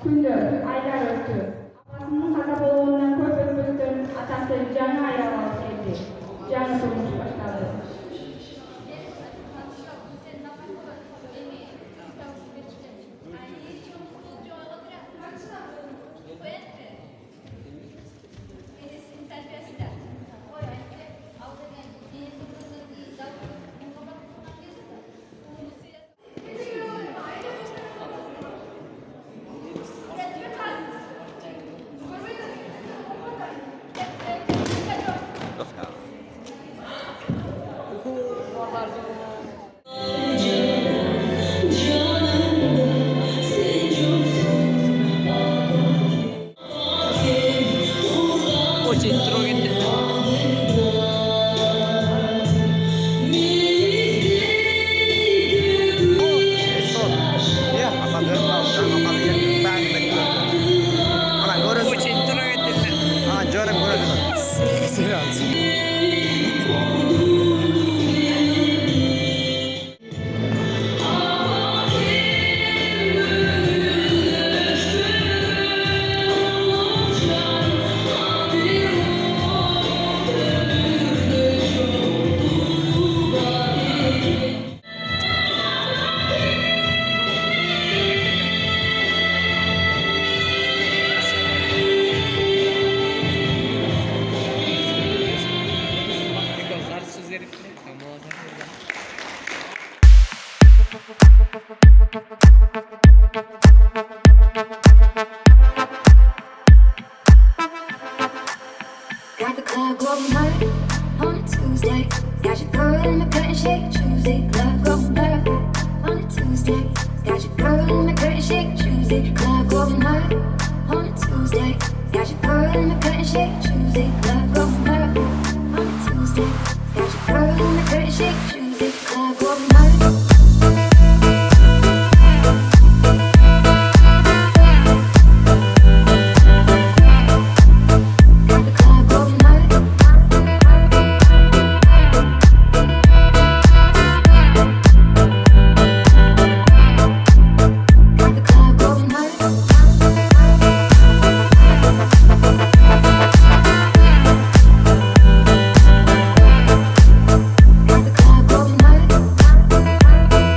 Kundur, aylar öttü. Babasının kasap olduğundan körpözbüzdün atası canı ayağa alıp geldi. Canı durmuş başladı. O centro gitu. O centro Zarsız herifler. Ama o zaman Got the club going hard on a Tuesday. Got your girl in the curtain shake Tuesday. Club going hard on a Tuesday. Got your girl in the curtain shake Tuesday. Club going hard on a Tuesday. Got your girl in the curtain shake Tuesday. Club going hard on a Tuesday. Got your girl in the curtain shake Tuesday. Club